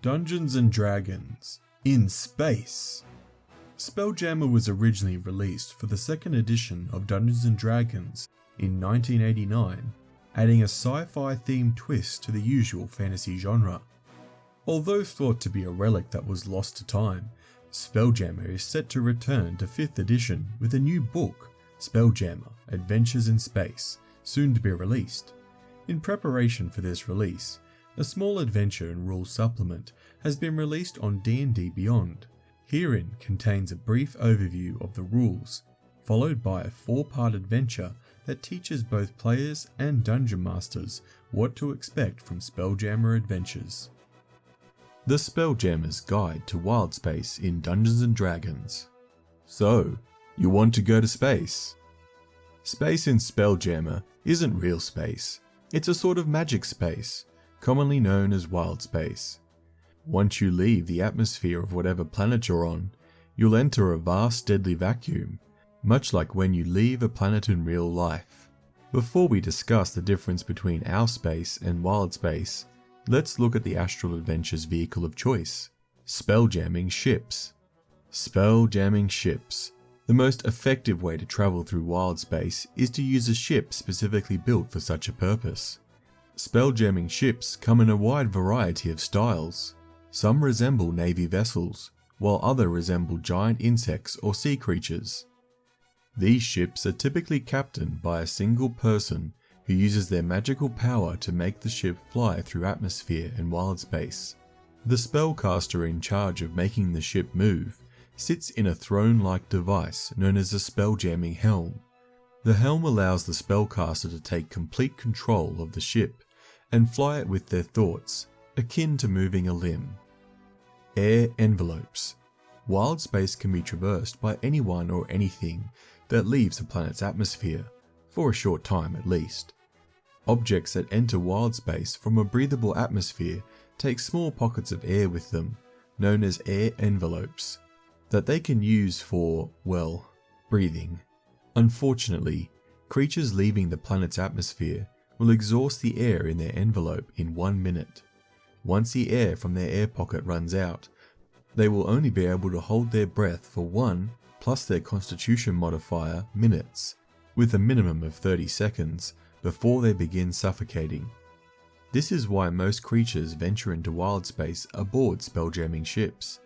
Dungeons & Dragons in Space. Spelljammer was originally released for the second edition of Dungeons & Dragons in 1989, adding a sci-fi themed twist to the usual fantasy genre. Although thought to be a relic that was lost to time, Spelljammer is set to return to 5th edition with a new book, Spelljammer: Adventures in Space, soon to be released. In preparation for this release, a small adventure and rules supplement has been released on D&D Beyond. Herein contains a brief overview of the rules, followed by a 4-part adventure that teaches both players and dungeon masters what to expect from Spelljammer adventures. The Spelljammer's Guide to Wildspace in Dungeons & Dragons. So, you want to go to space? Space in Spelljammer isn't real space. It's a sort of magic space, commonly known as Wildspace. Once you leave the atmosphere of whatever planet you're on, you'll enter a vast deadly vacuum, much like when you leave a planet in real life. Before we discuss the difference between our space and Wildspace, let's look at the Astral Adventure's vehicle of choice, Spelljamming Ships. Spelljamming Ships. The most effective way to travel through Wildspace is to use a ship specifically built for such a purpose. Spelljamming ships come in a wide variety of styles. Some resemble navy vessels, while others resemble giant insects or sea creatures. These ships are typically captained by a single person who uses their magical power to make the ship fly through atmosphere and Wildspace. The spellcaster in charge of making the ship move sits in a throne-like device known as a spelljamming helm. The helm allows the spellcaster to take complete control of the ship and fly it with their thoughts, akin to moving a limb. Air envelopes. Wildspace can be traversed by anyone or anything that leaves a planet's atmosphere, for a short time at least. Objects that enter Wildspace from a breathable atmosphere take small pockets of air with them, known as air envelopes, that they can use for, well, breathing. Unfortunately, creatures leaving the planet's atmosphere will exhaust the air in their envelope in 1 minute. Once the air from their air pocket runs out, they will only be able to hold their breath for 1 plus their constitution modifier minutes, with a minimum of 30 seconds before they begin suffocating. This is why most creatures venture into Wildspace aboard spelljamming ships.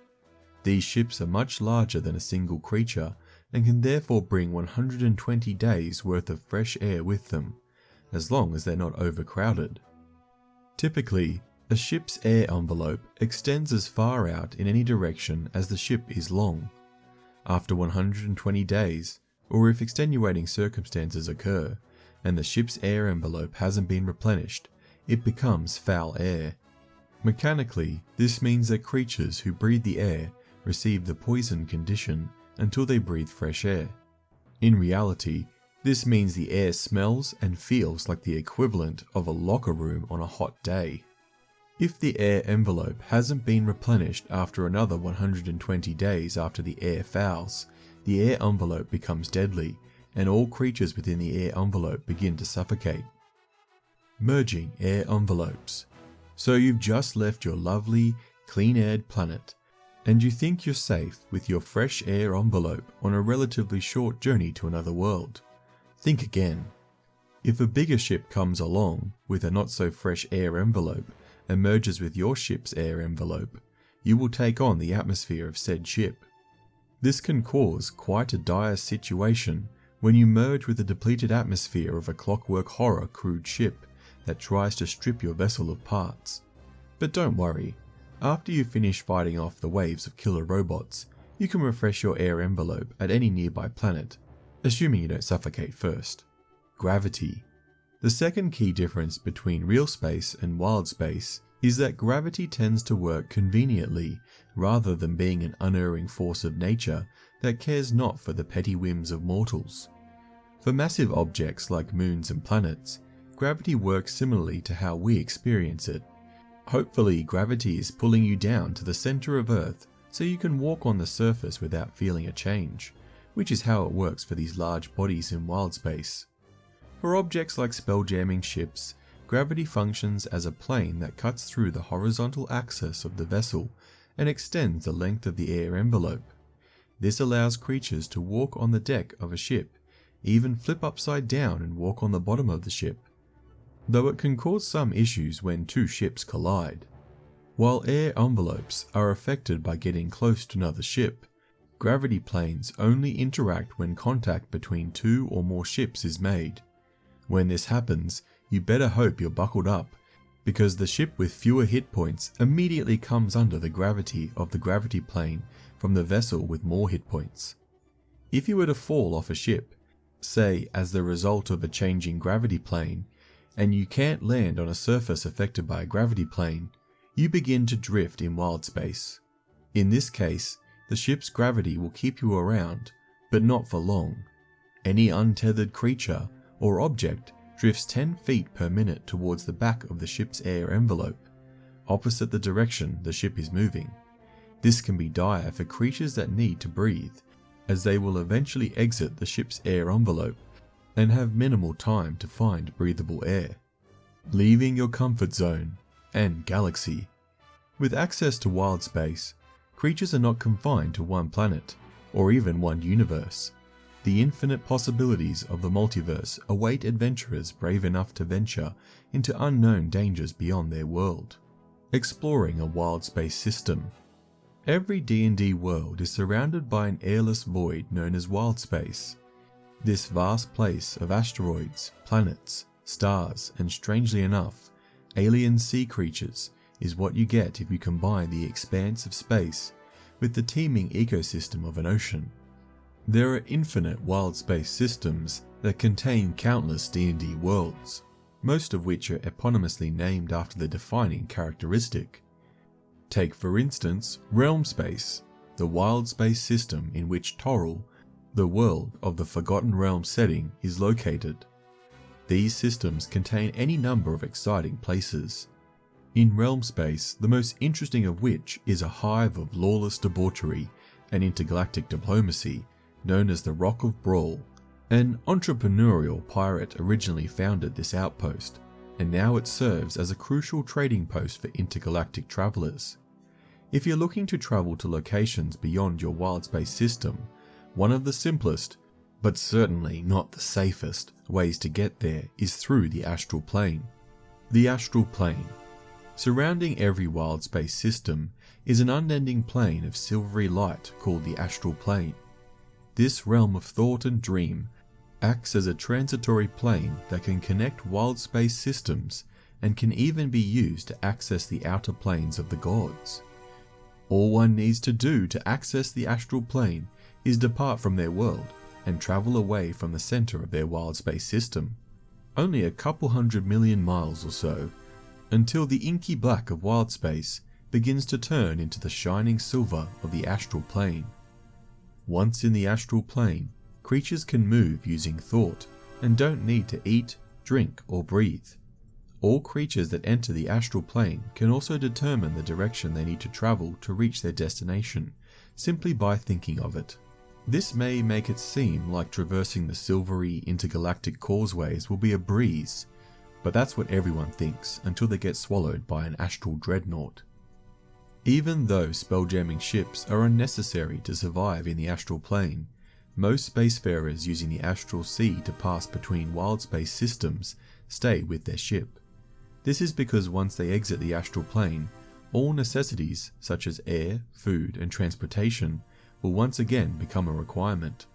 These ships are much larger than a single creature and can therefore bring 120 days worth of fresh air with them, as long as they're not overcrowded. Typically, a ship's air envelope extends as far out in any direction as the ship is long. After 120 days, or if extenuating circumstances occur, and the ship's air envelope hasn't been replenished, it becomes foul air. Mechanically, this means that creatures who breathe the air receive the poison condition until they breathe fresh air. In reality, this means the air smells and feels like the equivalent of a locker room on a hot day. If the air envelope hasn't been replenished after another 120 days after the air fouls, the air envelope becomes deadly, and all creatures within the air envelope begin to suffocate. Merging air envelopes. So you've just left your lovely, clean-aired planet, and you think you're safe with your fresh air envelope on a relatively short journey to another world. Think again. If a bigger ship comes along with a not-so-fresh air envelope and merges with your ship's air envelope, you will take on the atmosphere of said ship. This can cause quite a dire situation when you merge with the depleted atmosphere of a Clockwork Horror crewed ship that tries to strip your vessel of parts. But don't worry, after you finish fighting off the waves of killer robots, you can refresh your air envelope at any nearby planet, assuming you don't suffocate first. Gravity. The second key difference between real space and Wildspace is that gravity tends to work conveniently rather than being an unerring force of nature that cares not for the petty whims of mortals. For massive objects like moons and planets, gravity works similarly to how we experience it. Hopefully, gravity is pulling you down to the center of Earth so you can walk on the surface without feeling a change, which is how it works for these large bodies in Wildspace. For objects like spelljamming ships, gravity functions as a plane that cuts through the horizontal axis of the vessel and extends the length of the air envelope. This allows creatures to walk on the deck of a ship, even flip upside down and walk on the bottom of the ship, though it can cause some issues when two ships collide. While air envelopes are affected by getting close to another ship, gravity planes only interact when contact between two or more ships is made. When this happens, you better hope you're buckled up, because the ship with fewer hit points immediately comes under the gravity of the gravity plane from the vessel with more hit points. If you were to fall off a ship, say as the result of a changing gravity plane, and you can't land on a surface affected by a gravity plane, you begin to drift in Wildspace. In this case, the ship's gravity will keep you around, but not for long. Any untethered creature or object drifts 10 feet per minute towards the back of the ship's air envelope, opposite the direction the ship is moving. This can be dire for creatures that need to breathe, as they will eventually exit the ship's air envelope and have minimal time to find breathable air, leaving your comfort zone and galaxy. With access to Wildspace, creatures are not confined to one planet, or even one universe. The infinite possibilities of the multiverse await adventurers brave enough to venture into unknown dangers beyond their world, exploring a Wildspace system. Every D&D world is surrounded by an airless void known as Wildspace. This vast place of asteroids, planets, stars, and strangely enough, alien sea creatures is what you get if you combine the expanse of space with the teeming ecosystem of an ocean. There are infinite Wildspace systems that contain countless D&D worlds, most of which are eponymously named after the defining characteristic. Take for instance Realmspace, the Wildspace system in which Toril, the world of the Forgotten Realms setting, is located. These systems contain any number of exciting places. In Realmspace, the most interesting of which is a hive of lawless debauchery and intergalactic diplomacy known as the Rock of Brawl. An entrepreneurial pirate originally founded this outpost, and now it serves as a crucial trading post for intergalactic travelers. If you're looking to travel to locations beyond your Wildspace system, one of the simplest, but certainly not the safest, ways to get there is through the Astral Plane. The Astral Plane. Surrounding every Wildspace system is an unending plane of silvery light called the Astral Plane. This realm of thought and dream acts as a transitory plane that can connect Wildspace systems and can even be used to access the outer planes of the gods. All one needs to do to access the Astral Plane is depart from their world and travel away from the center of their Wildspace system, only a couple 100 million miles or so, until the inky black of Wildspace begins to turn into the shining silver of the Astral Plane. Once in the Astral Plane, creatures can move using thought and don't need to eat, drink, or breathe. All creatures that enter the Astral Plane can also determine the direction they need to travel to reach their destination, simply by thinking of it. This may make it seem like traversing the silvery intergalactic causeways will be a breeze, but that's what everyone thinks until they get swallowed by an astral dreadnought. Even though spelljamming ships are unnecessary to survive in the Astral Plane, most spacefarers using the Astral Sea to pass between Wildspace systems stay with their ship. This is because once they exit the Astral Plane, all necessities such as air, food, and transportation will once again become a requirement.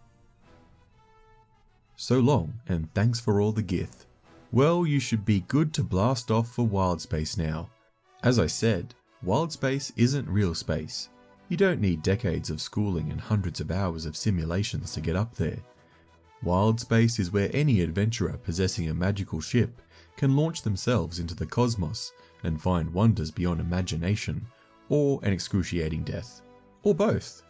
So long, and thanks for all the Gith. Well, you should be good to blast off for Wildspace now. As I said, Wildspace isn't real space. You don't need decades of schooling and hundreds of hours of simulations to get up there. Wildspace is where any adventurer possessing a magical ship can launch themselves into the cosmos and find wonders beyond imagination, or an excruciating death, or both.